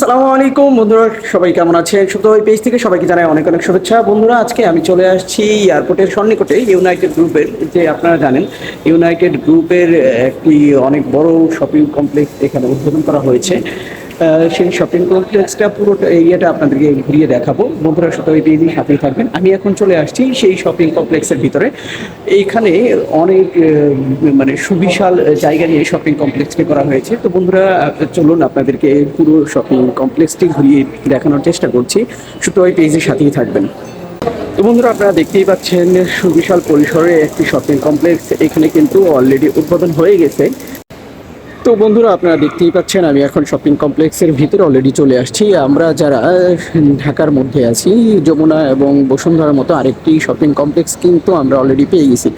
আসসালামু আলাইকুম বন্ধুরা, সবাই কেমন আছেন? শুধু ওই পেজ থেকে সবাইকে জানাই অনেক অনেক শুভেচ্ছা। বন্ধুরা, আজকে আমি চলে আসছি এয়ারপোর্টের সন্নিকটে ইউনাইটেড গ্রুপের, যে আপনারা জানেন ইউনাইটেড গ্রুপের একটি অনেক বড় শপিং কমপ্লেক্স এখানে উদ্বোধন করা হয়েছে। সেই শপিং কমপ্লেক্সটা পুরো এরিয়াটা আপনাদেরকে ঘুরিয়ে দেখাবো। বন্ধুরা, শুধু ওই পেজেই সাথেই থাকবেন। আমি এখন চলে আসছি সেই শপিং কমপ্লেক্সের ভিতরে। এইখানে অনেক মানে সুবিশাল জায়গা নিয়ে শপিং কমপ্লেক্সটি করা হয়েছে। তো বন্ধুরা, চলুন আপনাদেরকে পুরো শপিং কমপ্লেক্সটি ঘুরিয়ে দেখানোর চেষ্টা করছি। শুধু ওই পেজের সাথেই থাকবেন। তো বন্ধুরা, আপনারা দেখতেই পাচ্ছেন সুবিশাল পরিসরে একটি শপিং কমপ্লেক্স এখানে কিন্তু অলরেডি উদ্বোধন হয়ে গেছে। তো বন্ধুরা, আপনারা দেখতেই পাচ্ছেন আমি এখন শপিং কমপ্লেক্সের ভিতরে অলরেডি চলে আসছি। আমরা যারা ঢাকার মধ্যে আছি, যমুনা এবং বসুন্ধরার মতো আরেকটি শপিং কমপ্লেক্স কিন্তু আমরা অলরেডি পেয়ে গেছি।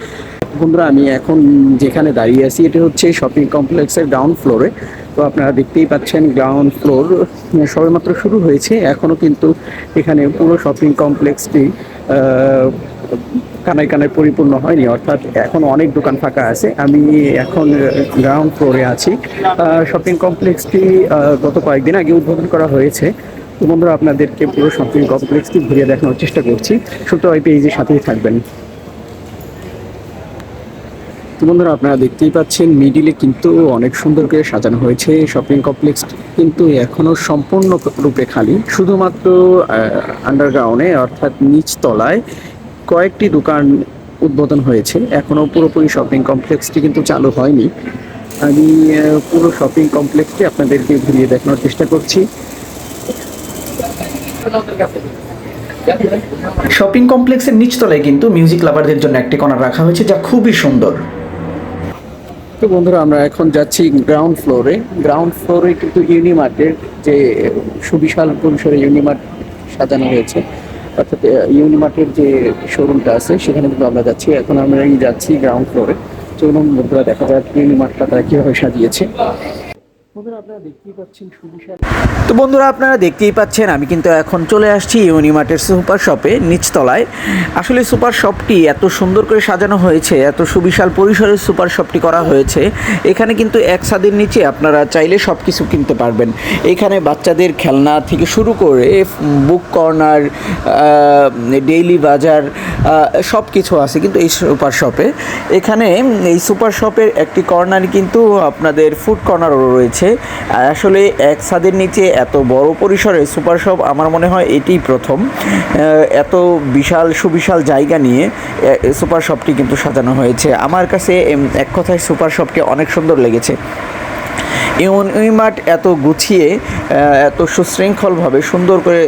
বন্ধুরা, আমি এখন যেখানে দাঁড়িয়ে আছি এটা হচ্ছে শপিং কমপ্লেক্সের গ্রাউন্ড ফ্লোরে। তো আপনারা দেখতেই পাচ্ছেন গ্রাউন্ড ফ্লোর সবেমাত্র শুরু হয়েছে। এখনও কিন্তু এখানে পুরো শপিং কমপ্লেক্সটি কানায় কানায় পরিপূর্ণ হয়নি, অর্থাৎ এখন অনেক দোকান ফাঁকা আছে। আমি এখন গ্রাউন্ড ফ্লোরে আছি। শপিং কমপ্লেক্সটি গত কয়েকদিন আগে উদ্বোধন করা হয়েছে। তো বন্ধুরা, আপনাদেরকে পুরো শপিং কমপ্লেক্সটি ঘুরিয়ে দেখানোর চেষ্টা করছি। শুধু ওই পেজের সাথেই থাকবেন। তো বন্ধুরা, আপনারা দেখতেই পাচ্ছেন মিডিলে কিন্তু অনেক সুন্দর করে সাজানো হয়েছে। শপিং কমপ্লেক্স কিন্তু এখনো সম্পূর্ণ রূপে খালি। শুধুমাত্র আন্ডারগ্রাউন্ডে অর্থাৎ নিচতলায় কয়েকটি দোকান উদ্বোধন হয়েছে। এখনো পুরোপুরি শপিং কমপ্লেক্সটি কিন্তু চালু হয়নি। আমি পুরো শপিং কমপ্লেক্সটি আপনাদেরকে ঘুরিয়ে দেখানোর চেষ্টা করছি। শপিং কমপ্লেক্সের নিচতলায় কিন্তু মিউজিক লাভারদের জন্য একটি কর্নার রাখা হয়েছে, যা খুবই সুন্দর। তো বন্ধুরা, আমরা এখন যাচ্ছি গ্রাউন্ড ফ্লোরে। গ্রাউন্ড ফ্লোরে কিন্তু ইউনিমার্টের যে সুবিশাল পরিসরে ইউনিমার্ট সাজানো হয়েছে, অর্থাৎ ইউনিমার্টের যে শোরুমটা আছে সেখানে কিন্তু আমরা যাচ্ছি। এখন আমরা যাচ্ছি গ্রাউন্ড ফ্লোরে। চলুন বন্ধুরা, দেখা যাক ইউনিমার্টটা তারা কীভাবে সাজিয়েছে। তো বন্ধুরা, আপনারা দেখতেই পাচ্ছেন আমি কিন্তু এখন চলে আসছি ইউনিমার্টের সুপার শপে নিচতলায়। আসলে সুপার শপটি এত সুন্দর করে সাজানো হয়েছে, এত সুবিশাল পরিসরের সুপার শপটি করা হয়েছে। এখানে কিন্তু এক ছাদের নিচে আপনারা চাইলে সব কিছু কিনতে পারবেন। এখানে বাচ্চাদের খেলনা থেকে শুরু করে বুক কর্নার, ডেইলি বাজার, সব কিছু আছে কিন্তু এই সুপার শপে। এখানে এই সুপার শপের একটি কর্নার কিন্তু আপনাদের ফুড কর্নারও রয়েছে। আসলে এক ছাদের নিচে এত বড় পরিসরে সুপার শপ আমার মনে হয় এটিই প্রথম। এত বিশাল সুবিশাল জায়গা নিয়ে সুপার শপটি কিন্তু সাজানো হয়েছে। আমার কাছে এক কথায় সুপার শপটি অনেক সুন্দর লেগেছে। ইউনিমার্ট এত গুছিয়ে, এত সুশৃঙ্খলভাবে সুন্দর করে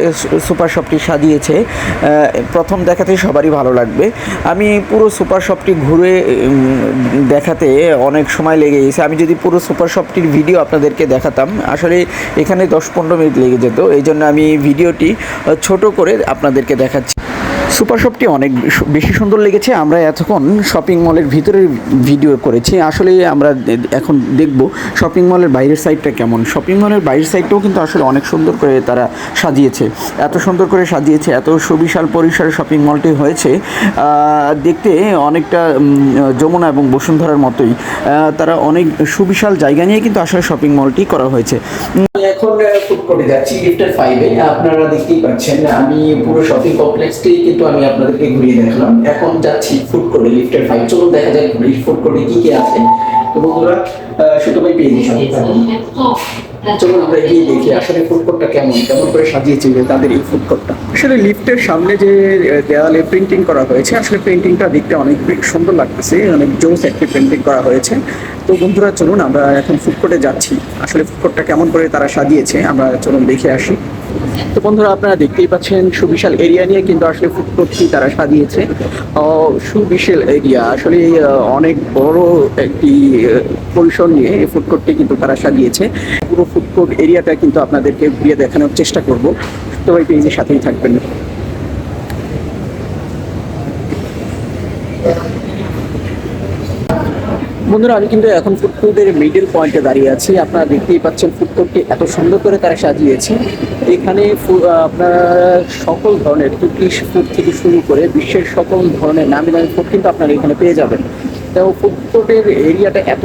সুপার শপটি সাজিয়েছে, প্রথম দেখাতে সবারই ভালো লাগবে। আমি পুরো সুপার শপটি ঘুরে দেখাতে অনেক সময় লেগে গেছে। আমি যদি পুরো সুপার শপটির ভিডিও আপনাদেরকে দেখাতাম, আসলে এখানে 10-15 মিনিট লেগে যেত। এই জন্য আমি ভিডিওটি ছোট করে আপনাদেরকে দেখাচ্ছি। সুপার শপটি অনেক বেশি সুন্দর লেগেছে। আমরা এতক্ষণ শপিং মলের ভিতরের ভিডিও করেছি, আসলে আমরা এখন দেখব শপিং মলের বাইরের সাইডটা কেমন। শপিং মলের বাইরের সাইডটাও কিন্তু আসলে অনেক সুন্দর করে তারা সাজিয়েছে। এত সুন্দর করে সাজিয়েছে, এত সুবিশাল পরিসরে শপিং মলটি হয়েছে। দেখতে অনেকটা যমুনা এবং বসুন্ধরার মতোই। তারা অনেক সুবিশাল জায়গা নিয়ে কিন্তু আসলে শপিং মলটি করা হয়েছে। এখন ফুড কোর্টে যাচ্ছি, লিফটের 5-এ। আপনারা দেখতেই পাচ্ছেন আমি পুরো শপিং কমপ্লেক্সটি কিন্তু আমি আপনাদেরকে ঘুরিয়ে দেখলাম। এখন যাচ্ছি ফুড কোর্টে, লিফটের 5। চলুন দেখা যাক ফুড কোর্টে কি কি আছে। তো বন্ধুরা, শুধু ভাই পেয়ে চলুন আমরা গিয়ে দেখি আসলে ফুড কোর্টটা কেমন করে সাজিয়েছে তাদের এই ফুড কোর্টটা। আসলে লিফটের সামনে যে দেওয়ালে প্রিন্টিং করা হয়েছে, আসলে প্রিন্টিংটা দেখতে অনেক সুন্দর লাগতেছে, অনেক জোস একটি প্রিন্টিং করা হয়েছে। তো বন্ধুরা, চলুন আমরা এখন ফুড কোর্টে যাচ্ছি। আসলে ফুড কোর্টটা কেমন করে তারা সাজিয়েছে আমরা চলুন দেখে আসি। তো বন্ধুরা, আপনারা দেখতেই পাচ্ছেন সুবিশাল এরিয়া নিয়ে কিন্তু আসলে ফুড কোর্টটি তারা সাজিয়েছে। সুবিশাল এরিয়া, আসলে অনেক বড় একটি পরিসর নিয়ে এই ফুড কোর্টটি কিন্তু তারা সাজিয়েছে। পুরো ফুড কোর্ট এরিয়াটা কিন্তু আপনাদেরকে ঘুরিয়ে দেখানোর চেষ্টা করব। তো এই পেজের সাথেই থাকবেন। বন্ধুরা, আমি কিন্তু এখন ফুড কোর্টের মিডল পয়েন্টে দাঁড়িয়ে আছি। আপনারা দেখতেই পাচ্ছেন ফুড কোর্টটি এত সুন্দর করে তারা সাজিয়েছে। এখানে আপনারা সকল ধরনের তুর্কিশ ফুড থেকে শুরু করে বিশ্বের সকল ধরনের নামি দামি ফুড কিন্তু আপনারা এখানে পেয়ে যাবেন। তো ফুড কোর্টের এরিয়াটা এত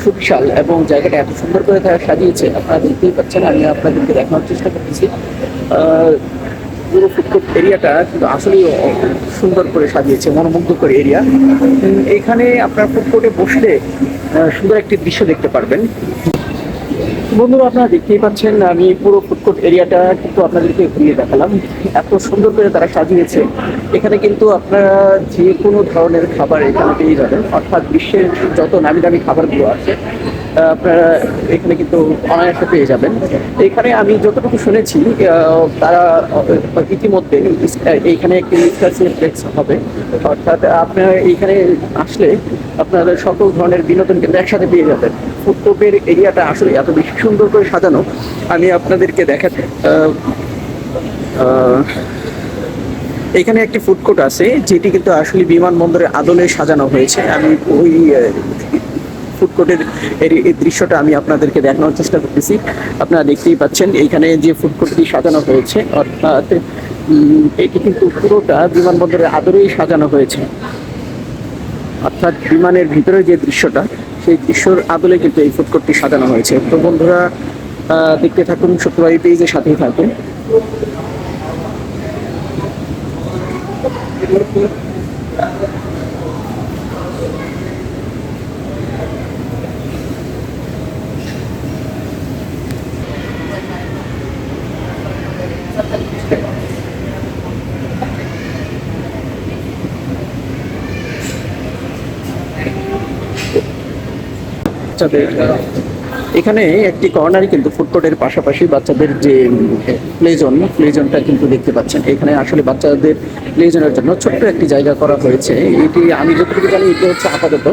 সুবিশাল এবং জায়গাটা এত সুন্দর করে তারা সাজিয়েছে, আপনারা দেখতেই পাচ্ছেন। আমি আপনাদেরকে দেখানোর চেষ্টা করতেছি। পুরো ফুড কোর্ট এরিয়াটা কিন্তু আসলেই সুন্দর করে সাজিয়েছে, মনোমুগ্ধকর এরিয়া। এখানে আপনার ফুড কোর্টে বসলে সুন্দর একটি দৃশ্য দেখতে পারবেন। বন্ধুরা, আপনারা দেখতেই পাচ্ছেন, আমি পুরো ফুড কোর্ট এরিয়াটা কিন্তু আপনাদেরকে ঘুরিয়ে দেখালাম। এত সুন্দর করে তারা সাজিয়েছে। এখানে কিন্তু আপনারা যে কোনো ধরনের খাবার এখানে পেয়ে যাবেন, অর্থাৎ বিশ্বের যত নামি দামি খাবারগুলো আছে আপনারা এখানে কিন্তু অনায়াসে পেয়ে যাবেন। এখানে আমি যতটুকু শুনেছি তারা ইতিমধ্যে এইখানে একটি মিস্টার সিনেপ্লেক্স হবে, অর্থাৎ আপনারা এইখানে আসলে আপনারা সকল ধরনের বিনোদন কিন্তু একসাথে পেয়ে যাবেন। ফুড কোর্টের এরিয়াটা আসলে এত বেশি সুন্দর করে সাজানো, আমি আপনাদেরকে দেখাতে এখানে একটি ফুড কোর্ট আছে যেটি কিন্তু আসলে বিমানবন্দরের আদলে সাজানো হয়েছে। আমি ওই ফুড কোর্টের এই দৃশ্যটা আমি আপনাদেরকে দেখানোর চেষ্টা করতেছি। আপনারা দেখতেই পাচ্ছেন এইখানে যে ফুড কোর্টটি সাজানো হয়েছে, অর্থাৎ এটি কিন্তু পুরোটা বিমানবন্দরের আদরেই সাজানো হয়েছে। অর্থাৎ বিমানের ভিতরে যে দৃশ্যটা, সেই দৃশ্যর আদলে কিন্তু এই ফুড কোর্টটি সাজানো হয়েছে। তো বন্ধুরা, দেখতে থাকুন, সত্যবাদী পেজের সাথেই থাকুন। বাচ্চাদের এখানে একটি কর্নারে কিন্তু ফুড কোর্টের পাশাপাশি বাচ্চাদের যে প্লে জোনটা কিন্তু দেখতে পাচ্ছেন। এখানে আসলে বাচ্চাদের প্লে জোনের জন্য ছোট্ট একটি জায়গা করা হয়েছে। এটি আমি যতটুকু জানি এটি হচ্ছে আপাতত,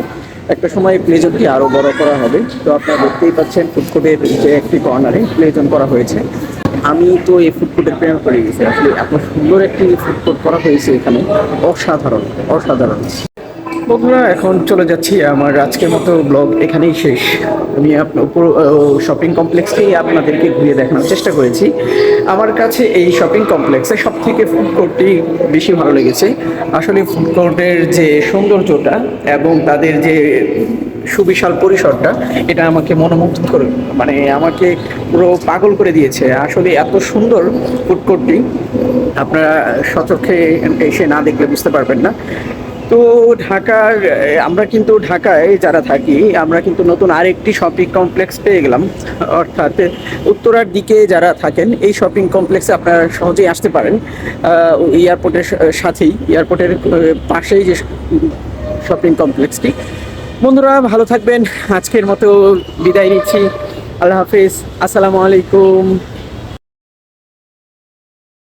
একটা সময় প্লে জোনটি আরও বড় করা হবে। তো আপনারা দেখতেই পাচ্ছেন ফুড কোর্টের যে একটি কর্নারে প্লে জোন করা হয়েছে। আমি তো এই ফুড কোর্টের প্রেমে পড়ে গেছি। আসলে এত সুন্দর একটি ফুড কোর্ট করা হয়েছে এখানে, অসাধারণ অসাধারণ। বন্ধুরা, এখন চলে যাচ্ছি, আমার আজকের মতো ব্লগ এখানেই শেষ। আমি আপনার পুরো শপিং কমপ্লেক্সকেই আপনাদেরকে ঘুরিয়ে দেখানোর চেষ্টা করেছি। আমার কাছে এই শপিং কমপ্লেক্সে সব থেকে ফুড কোর্টটি বেশি ভালো লেগেছে। আসলে ফুড কোর্টের যে সৌন্দর্যটা এবং তাদের যে সুবিশাল পরিসরটা, এটা আমাকে মনোমুগ্ধ করে, মানে আমাকে পুরো পাগল করে দিয়েছে। আসলে এত সুন্দর ফুড কোর্টটি আপনারা সচক্ষে এসে না দেখলে বুঝতে পারবেন না। তো আমরা কিন্তু ঢাকায় যারা থাকি, আমরা কিন্তু নতুন আরেকটি শপিং কমপ্লেক্স পেয়ে গেলাম। অর্থাৎ উত্তরার দিকে যারা থাকেন, এই শপিং কমপ্লেক্সে আপনারা সহজেই আসতে পারেন। এয়ারপোর্টের সাথেই, এয়ারপোর্টের পাশেই যে শপিং কমপ্লেক্সটি। বন্ধুরা, ভালো থাকবেন। আজকের মতো বিদায় নিচ্ছি। আল্লাহ হাফেজ, আসসালামু আলাইকুম।